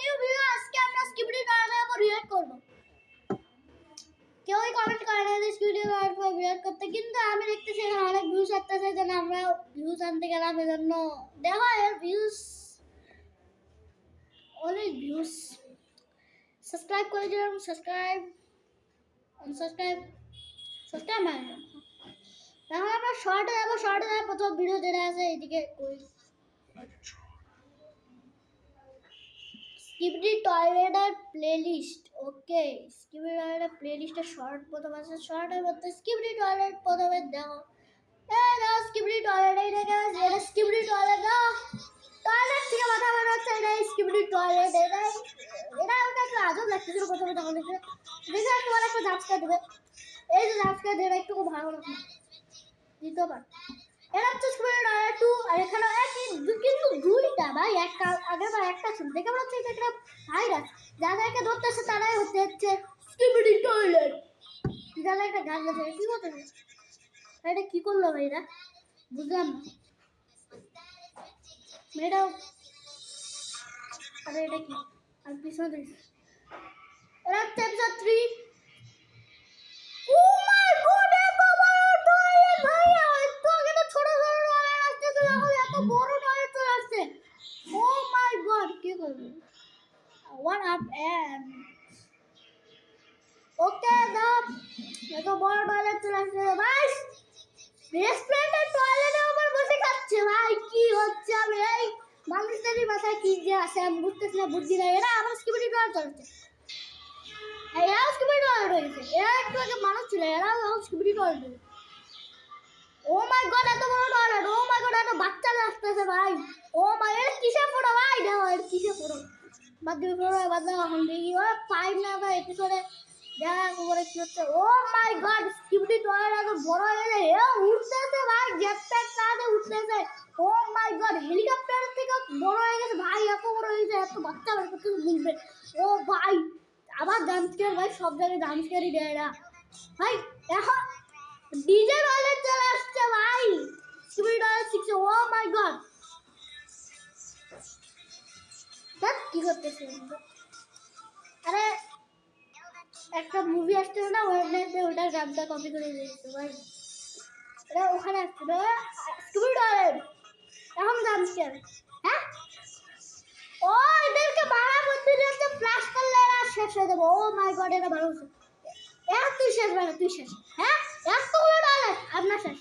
New video. আজকে আমরা skibidi টয়লেটের উপর রিঅ্যাক্ট করব। কেউই কমেন্ট করে না স্কিবিডি টয়লেটের উপর রিঅ্যাক্ট করতে, কিন্তু আমি দেখতেছি এখানে অনেক ভিউজ আসতেছে, যেন আমরা ভিউজ আনতে গেলাম। এজন্য দেখো এর ভিউজ, অনেক ভিউজ। সাবস্ক্রাইব করে দিলাম, সাবস্ক্রাইব মানে এখন আমরা শর্টে যাবো। শর্টে যাবো, প্রথম ভিডিও যেটা আছে এইদিকে করি। স্কিবিডি টয়লেটের প্লেলিস্ট। ওকে, স্কিবিডি টয়লেটের প্লেলিস্টে শর্ট প্রথম আছে। শর্টের মধ্যে স্কিবিডি টয়লেট প্রথমে দেখো। দাও স্কিবিডি টয়লেট, এই দেখে এটা স্কিবিডি টয়লেট। দাও টয়লেট থেকে মাথা বের হচ্ছে, এটা স্কিবিডি টয়লেট। এটা আমাকে একটু আজব লাগতেছিল প্রথমে তখন দেখে তোমার একটা ঝাঁচকা দেবে। এই যে ঝাঁচকা দেবে একটু ভালো রকম দিতে পার। এটা হচ্ছে স্কিবিডি টয়লেট 2। আর এখানে একই কিন্তু দুইটা ভাই, একটা আগের বার একটা ছিল। দেখে মনে হচ্ছে এটা ভাইরাস। যাদেরকে ধরতেছে তারাই হচ্ছে স্কিবিডি টয়লেট। যারা একটা গান গাছে কি করতেছে, এটা কি করলো ভাইরা বুঝলাম না। মেয়েটাও আরে এটা কি আর পিছনে দেখছি। এটা হচ্ছে এপিসোড 3। ও মাই গড, এত বড় টয়লেট ভাই! এত আগে তো ছোট ছোট টয়লেট আসতেছিল, এখন এত বড় টয়লেট চলে আসছে। ও মাই গড, কি করবে? What up and ওকে দাও, এত বড় টয়লেট চলে আসছে ভাই। রেস্টুরেন্টের টয়লেটের উপর বসে খাচ্ছে ভাই, কি হচ্ছে? আমি এই মানুষদের মাথায় কি যে আসে আমি বুঝতেছি না, বুঝছি না। এরা আমার স্কিবিডি টয়লেট চলছে, এরাও স্কিবিডি টয়লেট হয়েছে। এরা একটু আগে মানুষ ছিল, এরাও স্কিবিডি টয়লেট। ও মাই গড, এত বড় টয়লেট! ও মাই গড, এত বাচ্চা আসতেছে ভাই। ও মাই, এটা কিসে ফটো ভাই? দেখো এটা কিসে ফটো। বাদ দিয়ে ফটো বাদ দাও। এখন দেখি ও পাইপ না ভাই এপিসোডে দেখা করে কি হচ্ছে। ও মাই গড, স্কিবিডি টয়লেট এত বড় হয়ে গেছে, এ উঠতেছে ভাই, জেটপ্যাক কাঁধে উঠতেছে। ও মাই গড, হেলিকপ্টার থেকে বড় হয়ে গেছে ভাই, এত বড় হয়ে গেছে, এত বাচ্চা বের করতে বুঝবে। ও ভাই, আবার জাম্পস্কেয়ার ভাই, সব জায়গায় জাম্পস্কেয়ারই দেয় না ভাই। এখন ডিজে টয়লেট চলে আসছে ভাই, স্কিবিডি টয়লেট 6। ও মাই গড, দেখ কি করতেছে। আরে একটা মুভি আসছে না ওয়েবনেটে, ওটার গানটা কপি করে দিয়েছে ভাই। এটা ওখানে আসছে না স্কিবিডি টয়লেট। এখন জাম্পস্কেয়ার। হ্যাঁ, ও এদেরকে মারা করতে দিচ্ছে, ফ্ল্যাশ করলে এরা শেষ হয়ে যাবে। ও মাই গড, এটা ভালো হচ্ছে। তুই শেষ ভাই, তুই শেষ। হ্যাঁ, এতগুলো টয়লেট আপনার শেষ।